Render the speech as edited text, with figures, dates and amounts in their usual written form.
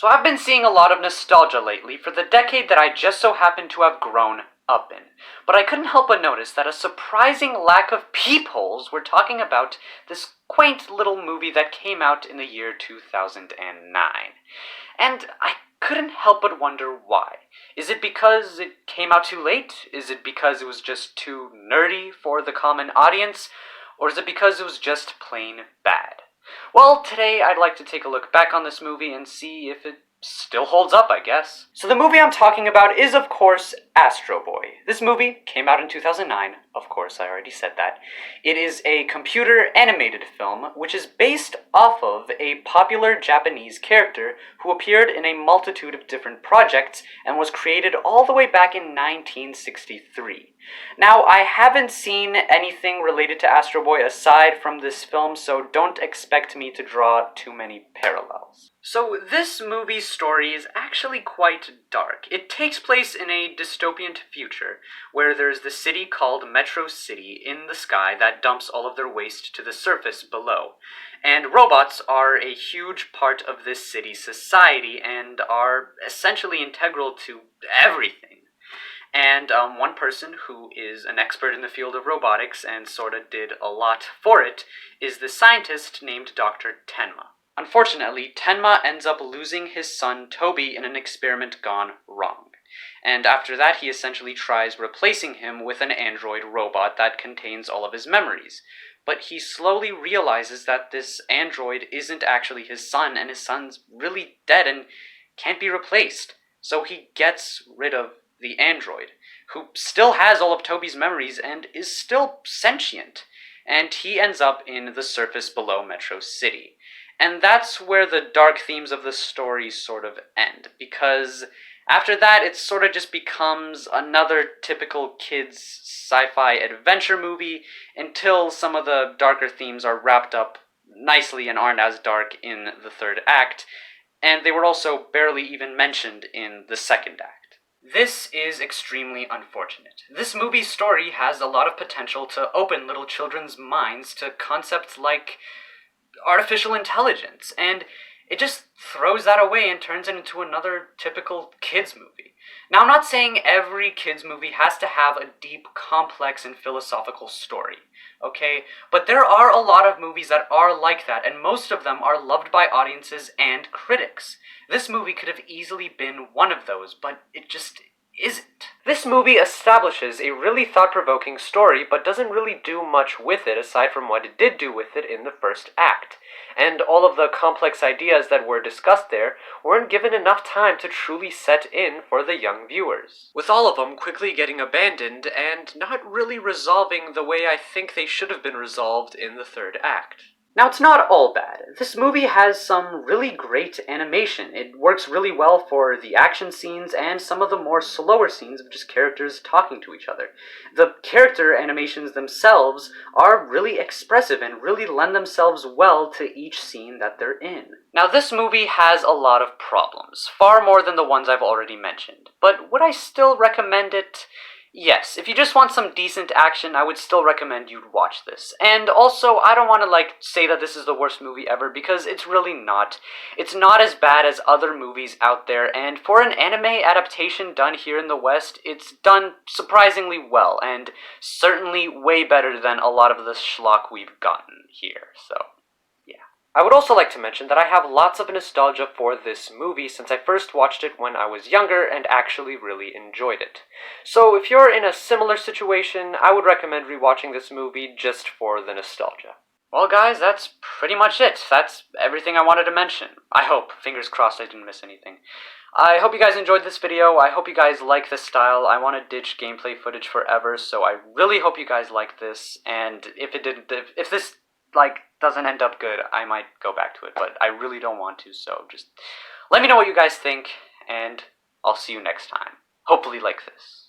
So I've been seeing a lot of nostalgia lately for the decade that I just so happen to have grown up in. But I couldn't help but notice that a surprising lack of peepholes were talking about this quaint little movie that came out in the year 2009. And I couldn't help but wonder why. Is it because it came out too late? Is it because it was just too nerdy for the common audience? Or is it because it was just plain bad? Well, today I'd like to take a look back on this movie and see if it still holds up, I guess. So the movie I'm talking about is, of course, Astro Boy. This movie came out in 2009. Of course, I already said that. It is a computer animated film which is based off of a popular Japanese character who appeared in a multitude of different projects and was created all the way back in 1963. Now, I haven't seen anything related to Astro Boy aside from this film, so don't expect me to draw too many parallels. So this movie's story is actually quite dark. It takes place in a dystopian future, where there's the city called Metro City in the sky that dumps all of their waste to the surface below. And robots are a huge part of this city's society and are essentially integral to everything. And one person who is an expert in the field of robotics and sorta did a lot for it is the scientist named Dr. Tenma. Unfortunately, Tenma ends up losing his son Toby in an experiment gone wrong. And after that, he essentially tries replacing him with an android robot that contains all of his memories. But he slowly realizes that this android isn't actually his son, and his son's really dead and can't be replaced. So he gets rid of the android, who still has all of Toby's memories and is still sentient. And he ends up in the surface below Metro City. And that's where the dark themes of the story sort of end, because after that it sort of just becomes another typical kids sci-fi adventure movie until some of the darker themes are wrapped up nicely and aren't as dark in the third act, and they were also barely even mentioned in the second act. This is extremely unfortunate. This movie's story has a lot of potential to open little children's minds to concepts like artificial intelligence, and it just throws that away and turns it into another typical kids movie. Now, I'm not saying every kids movie has to have a deep, complex, and philosophical story, okay? But there are a lot of movies that are like that, and most of them are loved by audiences and critics. This movie could have easily been one of those, but it just isn't. This movie establishes a really thought-provoking story, but doesn't really do much with it aside from what it did do with it in the first act. And all of the complex ideas that were discussed there weren't given enough time to truly set in for the young viewers, with all of them quickly getting abandoned and not really resolving the way I think they should have been resolved in the third act. Now, it's not all bad. This movie has some really great animation. It works really well for the action scenes and some of the more slower scenes of just characters talking to each other. The character animations themselves are really expressive and really lend themselves well to each scene that they're in. Now, this movie has a lot of problems, far more than the ones I've already mentioned. But would I still recommend it? Yes, if you just want some decent action, I would still recommend you'd watch this. And also, I don't want to, say that this is the worst movie ever, because it's really not. It's not as bad as other movies out there, and for an anime adaptation done here in the West, it's done surprisingly well, and certainly way better than a lot of the schlock we've gotten here, so I would also like to mention that I have lots of nostalgia for this movie since I first watched it when I was younger and actually really enjoyed it. So if you're in a similar situation, I would recommend rewatching this movie just for the nostalgia. Well guys, that's pretty much it. That's everything I wanted to mention. I hope. Fingers crossed I didn't miss anything. I hope you guys enjoyed this video. I hope you guys like this style. I want to ditch gameplay footage forever, so I really hope you guys like this. And if this doesn't end up good, I might go back to it, but I really don't want to, so just let me know what you guys think, and I'll see you next time. Hopefully like this.